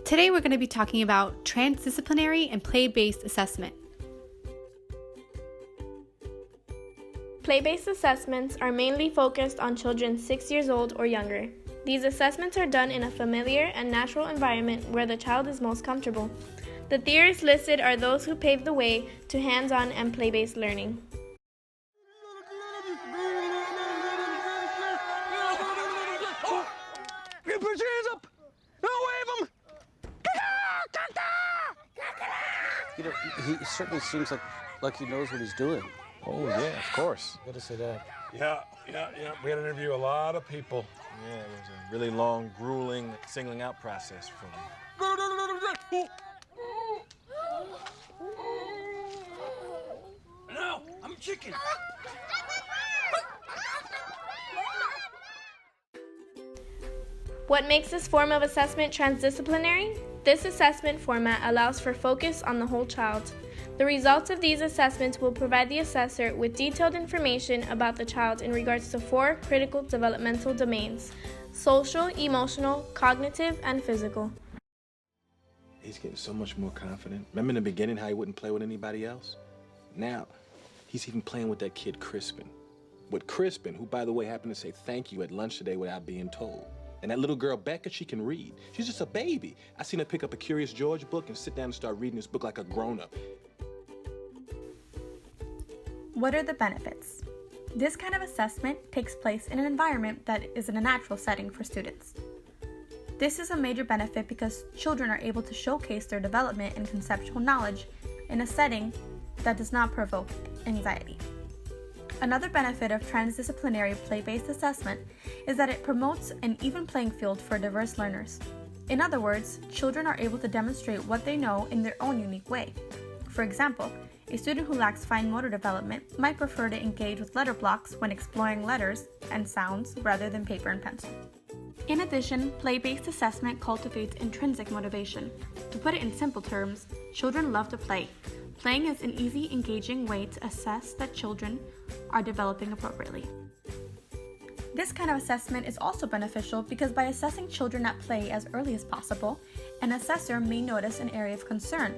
Today we're going to be talking about transdisciplinary and play-based assessment. Play-based assessments are mainly focused on children 6 years old or younger. These assessments are done in a familiar and natural environment where the child is most comfortable. The theories listed are those who pave the way to hands-on and play-based learning. Put your hands up! No, wave them! You know, he certainly seems like he knows what he's doing. Oh, yeah, of course. Good to say that. Yeah. We had to interview a lot of people. Yeah, it was a really long, grueling singling out process for me. No, I'm a chicken. What makes this form of assessment transdisciplinary? This assessment format allows for focus on the whole child. The results of these assessments will provide the assessor with detailed information about the child in regards to 4 critical developmental domains: social, emotional, cognitive, and physical. He's getting so much more confident. Remember in the beginning how he wouldn't play with anybody else? Now, he's even playing with that kid Crispin. With Crispin, who, by the way, happened to say thank you at lunch today without being told. And that little girl, Becca, she can read. She's just a baby. I seen her pick up a Curious George book and sit down and start reading this book like a grown-up. What are the benefits? This kind of assessment takes place in an environment that is in a natural setting for students. This is a major benefit because children are able to showcase their development and conceptual knowledge in a setting that does not provoke anxiety. Another benefit of transdisciplinary play-based assessment is that it promotes an even playing field for diverse learners. In other words, children are able to demonstrate what they know in their own unique way. For example, a student who lacks fine motor development might prefer to engage with letter blocks when exploring letters and sounds rather than paper and pencil. In addition, play-based assessment cultivates intrinsic motivation. To put it in simple terms, children love to play. Playing is an easy, engaging way to assess that children are developing appropriately. This kind of assessment is also beneficial because by assessing children at play as early as possible, an assessor may notice an area of concern,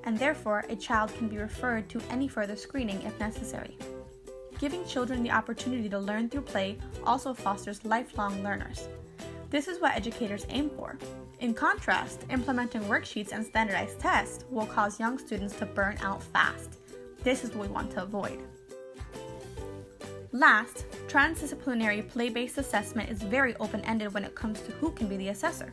and therefore a child can be referred to any further screening if necessary. Giving children the opportunity to learn through play also fosters lifelong learners. This is what educators aim for. In contrast, implementing worksheets and standardized tests will cause young students to burn out fast. This is what we want to avoid. Last, transdisciplinary play-based assessment is very open-ended when it comes to who can be the assessor.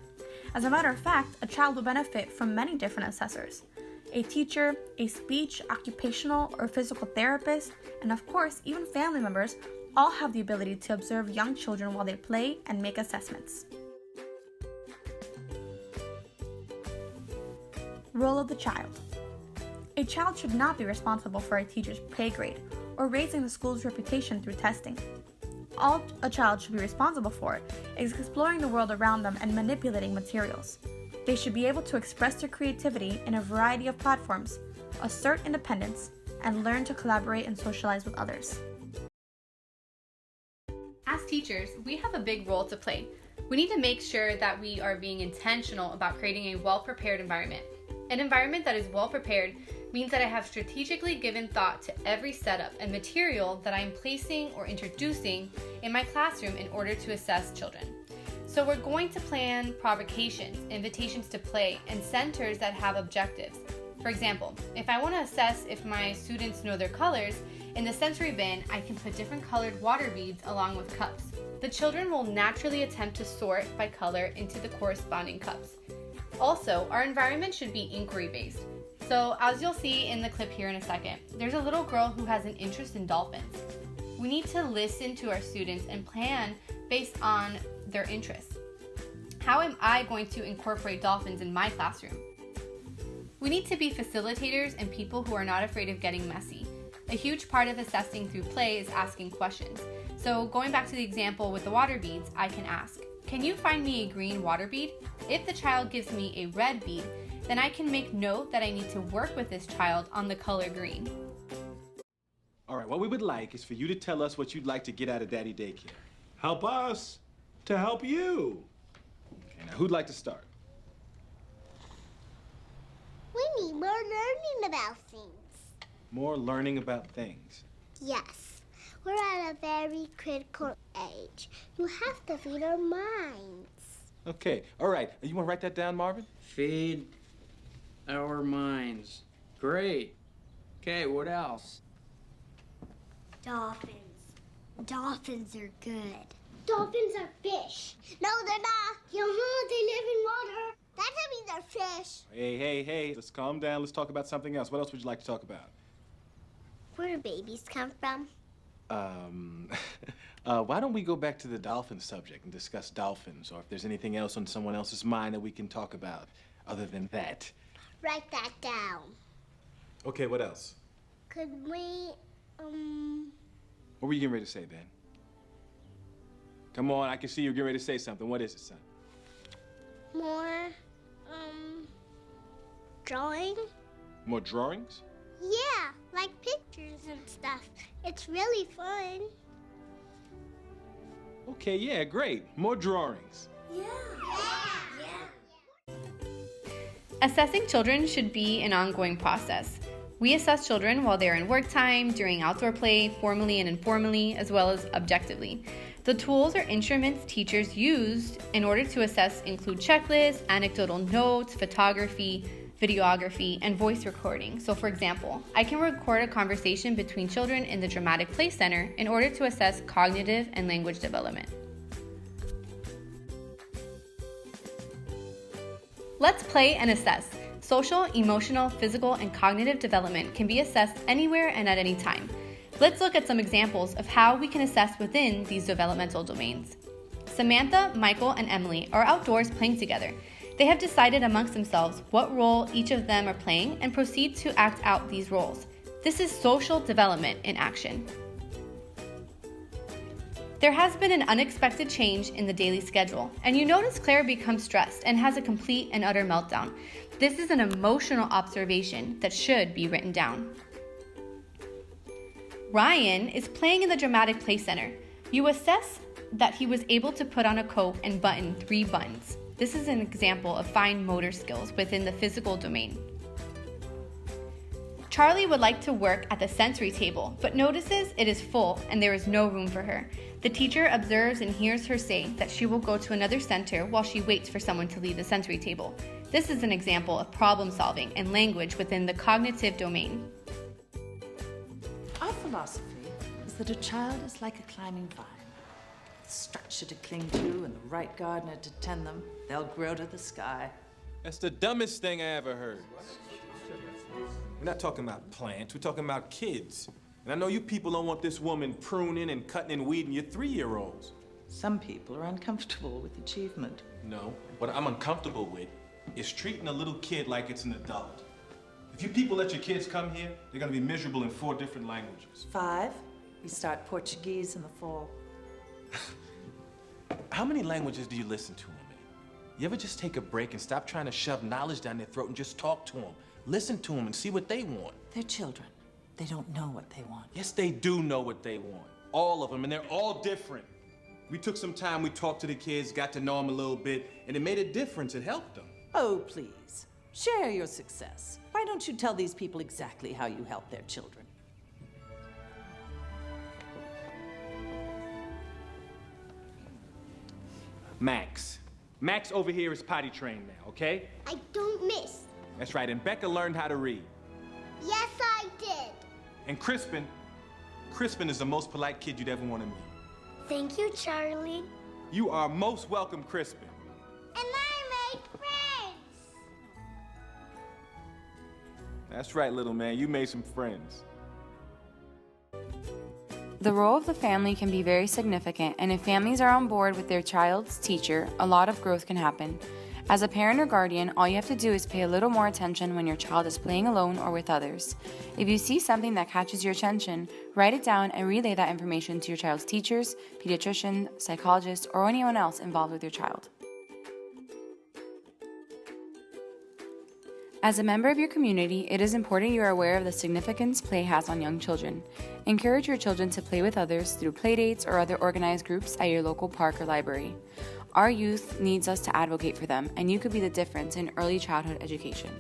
As a matter of fact, a child will benefit from many different assessors: a teacher, a speech, occupational, or physical therapist, and of course, even family members all have the ability to observe young children while they play and make assessments. Role of the child. A child should not be responsible for a teacher's pay grade or raising the school's reputation through testing. All a child should be responsible for is exploring the world around them and manipulating materials. They should be able to express their creativity in a variety of platforms, assert independence, and learn to collaborate and socialize with others. As teachers, we have a big role to play. We need to make sure that we are being intentional about creating a well-prepared environment. An environment that is well-prepared means that I have strategically given thought to every setup and material that I am placing or introducing in my classroom in order to assess children. So we're going to plan provocations, invitations to play, and centers that have objectives. For example, if I want to assess if my students know their colors, in the sensory bin, I can put different colored water beads along with cups. The children will naturally attempt to sort by color into the corresponding cups. Also, our environment should be inquiry-based. So as you'll see in the clip here in a second, there's a little girl who has an interest in dolphins. We need to listen to our students and plan based on their interests. How am I going to incorporate dolphins in my classroom? We need to be facilitators and people who are not afraid of getting messy. A huge part of assessing through play is asking questions. So going back to the example with the water beads, I can ask, can you find me a green water bead? If the child gives me a red bead, then I can make note that I need to work with this child on the color green. All right, what we would like is for you to tell us what you'd like to get out of Daddy Daycare. Help us to help you. Okay, now who'd like to start? We need more learning about things. More learning about things. Yes, we're at a very critical age. You have to feed our minds. Okay, all right. You want to write that down, Marvin? Feed our minds. Great. Okay, what else? Dolphins. Dolphins are good. Dolphins are fish. No, they're not. They live in water. That doesn't mean they're fish. Hey. Let's calm down. Let's talk about something else. What else would you like to talk about? Where do babies come from? Why don't we go back to the dolphin subject and discuss dolphins, or if there's anything else on someone else's mind that we can talk about other than that. Write that down. Okay, what else? Could we, What were you getting ready to say, Ben? Come on, I can see you getting ready to say something. What is it, son? more, drawing? More drawings? Yeah, like pictures and stuff. It's really fun. Okay, yeah, great. More drawings. Yeah. Assessing children should be an ongoing process. We assess children while they're in work time, during outdoor play, formally and informally, as well as objectively. The tools or instruments teachers used in order to assess include checklists, anecdotal notes, photography, videography, and voice recording. So for example, I can record a conversation between children in the Dramatic Play Center in order to assess cognitive and language development. Let's play and assess. Social, emotional, physical, and cognitive development can be assessed anywhere and at any time. Let's look at some examples of how we can assess within these developmental domains. Samantha, Michael, and Emily are outdoors playing together. They have decided amongst themselves what role each of them are playing and proceed to act out these roles. This is social development in action. There has been an unexpected change in the daily schedule, and you notice Claire becomes stressed and has a complete and utter meltdown. This is an emotional observation that should be written down. Ryan is playing in the Dramatic Play Center. You assess that he was able to put on a coat and button 3 buttons. This is an example of fine motor skills within the physical domain. Charlie would like to work at the sensory table, but notices it is full and there is no room for her. The teacher observes and hears her say that she will go to another center while she waits for someone to leave the sensory table. This is an example of problem solving and language within the cognitive domain. Our philosophy is that a child is like a climbing vine. With structure to cling to and the right gardener to tend them, they'll grow to the sky. That's the dumbest thing I ever heard. We're not talking about plants, we're talking about kids. And I know you people don't want this woman pruning and cutting and weeding your 3-year-olds. Some people are uncomfortable with achievement. No, what I'm uncomfortable with is treating a little kid like it's an adult. If you people let your kids come here, they're gonna be miserable in 4 different languages. 5, we start Portuguese in the fall. How many languages do you listen to in a minute? You ever just take a break and stop trying to shove knowledge down their throat and just talk to them? Listen to them and see what they want. They're children. They don't know what they want. Yes, they do know what they want. All of them, and they're all different. We took some time, we talked to the kids, got to know them a little bit, and it made a difference. It helped them. Oh, please. Share your success. Why don't you tell these people exactly how you help their children? Max. Max over here is potty trained now, okay? I don't miss. That's right, and Becca learned how to read. Yes, I did. And Crispin is the most polite kid you'd ever want to meet. Thank you, Charlie. You are most welcome, Crispin. And I made friends. That's right, little man, you made some friends. The role of the family can be very significant, and if families are on board with their child's teacher, a lot of growth can happen. As a parent or guardian, all you have to do is pay a little more attention when your child is playing alone or with others. If you see something that catches your attention, write it down and relay that information to your child's teachers, pediatrician, psychologist, or anyone else involved with your child. As a member of your community, it is important you are aware of the significance play has on young children. Encourage your children to play with others through playdates or other organized groups at your local park or library. Our youth needs us to advocate for them, and you could be the difference in early childhood education.